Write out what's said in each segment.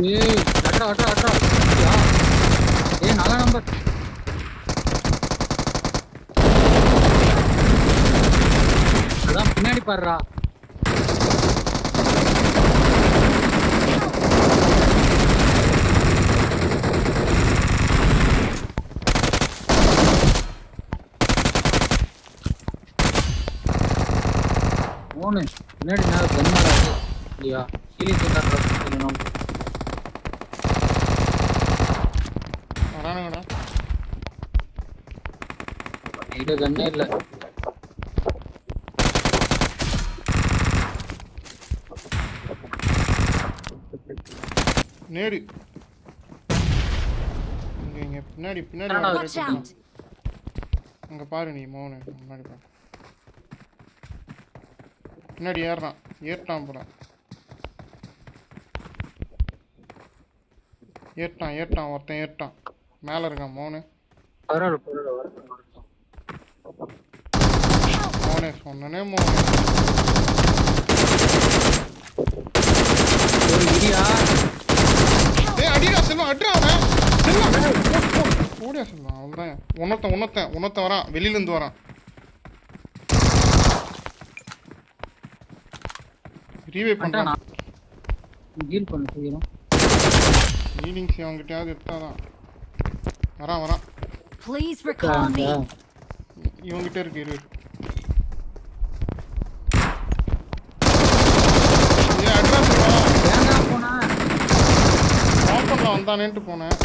ஏய் அட்ரா அட்ரா அட்ரா யா ஏய் நல்ல நம்பர் அதான் பின்னாடி பாருடா போனு பின்னாடி நான் கன்மாரா இல்லையா சீரியஸ் பண்ணணும் வரானுங்கடா. இது கண்ணே இல்ல நேடு இங்க பின்னாடி பின்னாடி என்னடா வர Watch right out! அங்க பாரு நீ மோனு முன்னாடி பாரு. பின்னாடி ஏறிட்டான் போல. ஏறிட்டான் ஒருத்தன் ஏறிட்டான். மேல இருக்கான் மோனு. பரவாயில்ல மோனே சொன்னனே மோனே. ஒரு இடியா ஏய் அடிடா செல்வம் அட்றா அவனை. செல்வம் ஓடியா செல்வம் அவ்வளோதான். உன்னொத்தன் வரான் வெளியிலேருந்து வரான். ரீவைவ் பண்ணுறான். ஹீல் பண்ண செய்யணும் ஹீலிங்ஸ் அவங்ககிட்டயாவது எடுத்தாதான் வரான். Please recall me. இவங்கிட்ட இருக்கு இரு. ஏ அட்ரஸ் ஏன்டா போனா ஓப்பன்ல வந்தானேன்ட்டு போனேன்.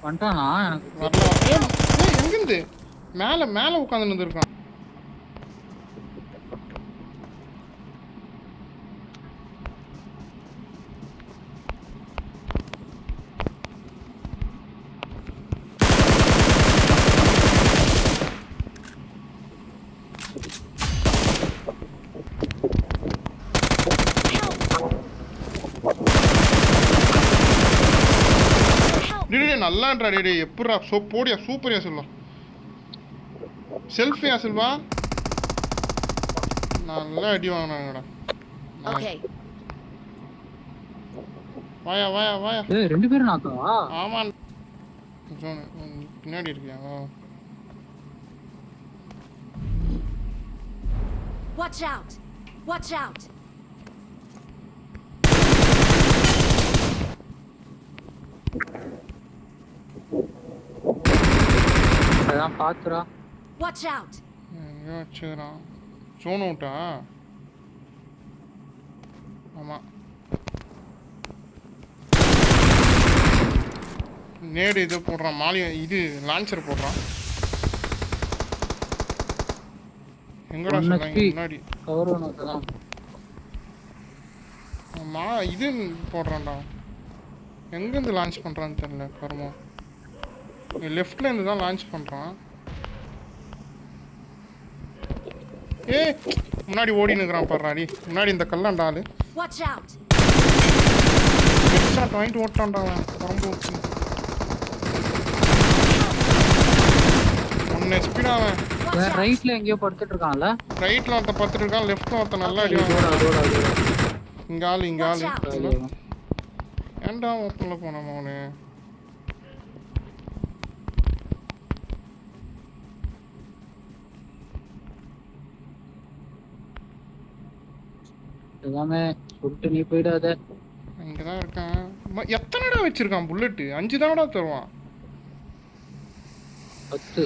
வந்துட்டானா எனக்கு வரல. எங்கிருந்து மேலே உட்காந்து இருந்திருக்கான். நல்லான்றா டே எப்படா போடியா சூப்பரியா சொல்லலாம். செல்ஃபியா செல்வா நல்லா அடி வாங்கினாங்கடா. Okay. வாயா ஏய் ரெண்டு பேரும் நாக்கா ஆமா பின்னாடி இருக்கியா. Watch out! Watch out! அதான் பாத்துறா Watch out! எங்கேயோ வச்சுக்கிறான். சோன் அவுட்டா. ஆமா நேடு இது போடுறான். இது லான்ச்சர் போடுறான். எங்கடா சொல்றாங்க முன்னாடி கவர் பண்ணதான் இது போடுறான்டா. எங்கேருந்து லான்ச் பண்ணுறான்னு தெரியல. கருமம் லெஃப்ட்ல இருந்து தான் லான்ச் பண்ணுறான். முன்னாடி ஓடி நிற்கிறான் பாடுறாடி. முன்னாடி இந்த கல்லாண்டா ஆளு. Watch out! ஹெட்ஷாட் வாங்கிட்டு ஓட்டான்டா அவன். ரொம்ப 1 HP டா அவன். ரைட்ல எங்கேயோ படுத்துட்டு இருக்கான்ல. ரைட்ல ஒருத்த படுத்துட்டு இருக்கான். லெஃப்ட்ல ஒருத்த நல்லா அடி வாங்குறான். இங்க ஆளு ஏன்டா ஓப்பன்ல போன மோனே. எல்லாமே சுட்டு நீ போயிடாத. இங்கதான் இருக்கான். எத்தனைடா வச்சிருக்கான் புல்லட்? 5 தானடா தருவான். 10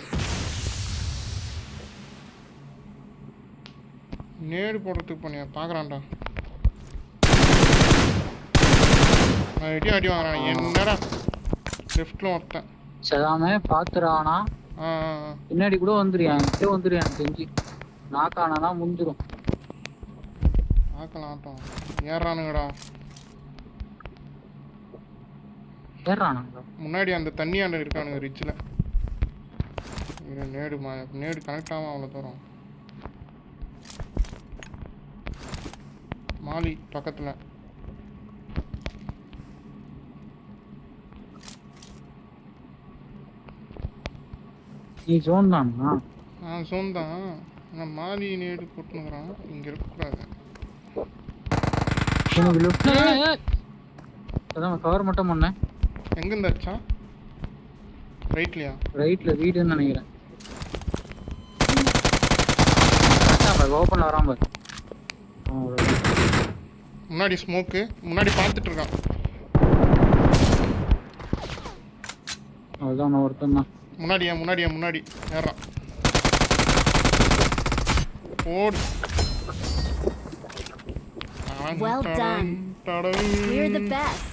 நேடு போடுறதுக்கு பண்ணியா பாக்குறான்டா. அடி வாங்குறான். என்னடா லெஃப்ட்ல ஒருத்தன் சதாமே பாத்துறானா. பின்னாடி கூட வந்துருயான். கிட்ட வந்துருயான் தெரிஞ்சு. நாக்கானா முடிஞ்சிரும். பார்க்கலாம். ஏறானுங்கடா. ஏறானுங்க முன்னாடி அந்த தண்ணி ஆண்ட இருக்கானுங்க ரிட்ஜ்ல. நேடு கனெக்ட் ஆகாம அவ்வளோ தூரம். மாலி பக்கத்துல. நீ ஜோன் தானா? ஜோன் தான். நான் மாலி நேடு போட்டுனுக்குறான் இங்க இருக்கக்கூடாது. எனக்கு லெஃப்ட்ல அதான் கவர் மட்டும் பண்ணேன். எங்க இருந்தாச்சா? ரைட்லயா? ரைட்ல வீடுன்னு நினைக்கிறேன். ஓப்பன்ல வராம முன்னாடி ஸ்மோக்கு முன்னாடி பார்த்துட்டு இருக்கான். அதுதான் நான் ஒருத்தன் தான். முன்னாடி ஏறான். ஓடு. Well done. We're the best.